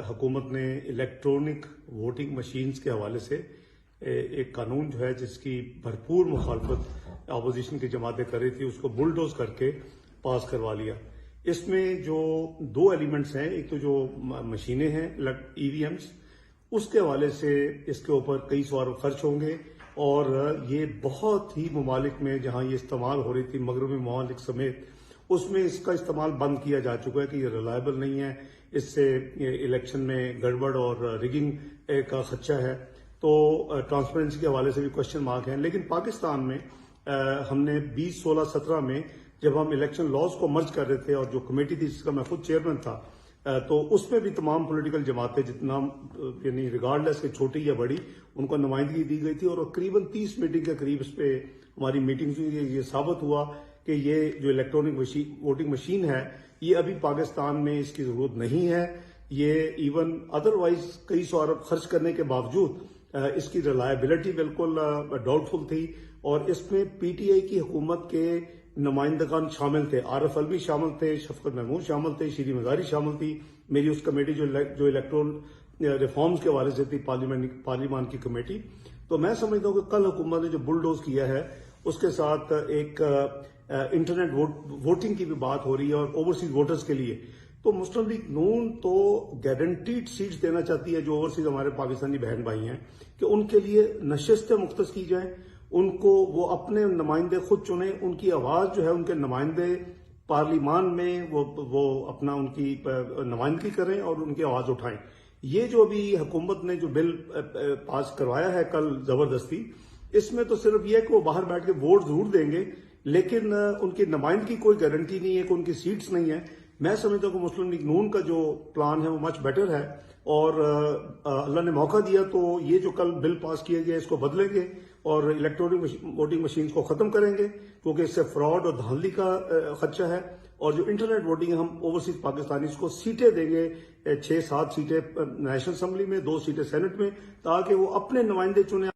حکومت نے electronic voting machines کے حوالے سے ایک قانون جو ہے جس کی بھرپور مخالفت اپوزیشن کی جماعتیں کر رہی تھی اس کو بلڈوز کر کے پاس کروا لیا۔ اس میں جو دو ایلیمنٹس ہیں، ایک تو جو مشینیں ہیں ای وی ایمز، اس کے حوالے سے اس کے اوپر کئی سو ارب خرچ ہوں گے، اور یہ بہت ہی ممالک میں جہاں یہ استعمال ہو رہی تھی مغربی ممالک سمیت، اس میں اس کا استعمال بند کیا جا چکا ہے کہ یہ ریلائبل نہیں ہے، اس سے الیکشن میں گڑبڑ اور ریگنگ کا خدشہ ہے، تو ٹرانسپیرنسی کے حوالے سے بھی کوشچن مارک ہیں۔ لیکن پاکستان میں ہم نے 2016-17 میں جب ہم الیکشن لاز کو مرج کر رہے تھے، اور جو کمیٹی تھی جس کا میں خود چیئرمین تھا، تو اس میں بھی تمام پولیٹیکل جماعتیں جتنا یعنی ریگارڈلیس کہ چھوٹی یا بڑی ان کو نمائندگی دی گئی تھی، اور قریباً 30 میٹنگ کے قریب اس پہ ہماری میٹنگ ہوئی۔ یہ ثابت ہوا کہ یہ جو الیکٹرانک ووٹنگ مشین ہے یہ ابھی پاکستان میں اس کی ضرورت نہیں ہے۔ یہ ایون ادروائز کئی سو ارب خرچ کرنے کے باوجود اس کی ریلائبلٹی بالکل ڈاؤٹ فل تھی، اور اس میں پی ٹی آئی کی حکومت کے نمائندگان شامل تھے، عارف علوی شامل تھے، شفقت محمود شامل تھے، شیریں مزاری شامل تھی، میری اس کمیٹی جو الیکٹرول ریفارمز کے حوالے سے تھی پارلیمان کی کمیٹی۔ تو میں سمجھتا ہوں کہ کل حکومت نے جو بلڈوز کیا ہے اس کے ساتھ ایک انٹرنیٹ ووٹنگ کی بھی بات ہو رہی ہے، اور اوورسیز ووٹرز کے لیے تو مسلم لیگ نون تو گارنٹیڈ سیٹس دینا چاہتی ہے جو اوورسیز ہمارے پاکستانی بہن بھائی ہیں، کہ ان کے لیے نشستیں مختص کی جائیں، ان کو وہ اپنے نمائندے خود چنیں، ان کی آواز جو ہے ان کے نمائندے پارلیمان میں وہ اپنا ان کی نمائندگی کریں اور ان کی آواز اٹھائیں۔ یہ جو ابھی حکومت نے جو بل پاس کروایا ہے کل زبردستی، اس میں تو صرف یہ ہے کہ وہ باہر بیٹھ کے ووٹ ضرور دیں گے، لیکن ان کی نمائندگی کوئی گارنٹی نہیں ہے کہ ان کی سیٹس نہیں ہیں۔ میں سمجھتا ہوں کہ مسلم لیگ نون کا جو پلان ہے وہ مچ بیٹر ہے، اور اللہ نے موقع دیا تو یہ جو کل بل پاس کیا گیا اس کو بدلیں گے اور الیکٹرانک ووٹنگ مشینز کو ختم کریں گے، کیونکہ اس سے فراڈ اور دھاندلی کا خدشہ ہے۔ اور جو انٹرنیٹ ووٹنگ ہے، ہم اوورسیز پاکستانیز کو سیٹیں دیں گے، 6-7 سیٹیں نیشنل اسمبلی میں، 2 سیٹیں سینٹ میں، تاکہ وہ اپنے نمائندے چنیں۔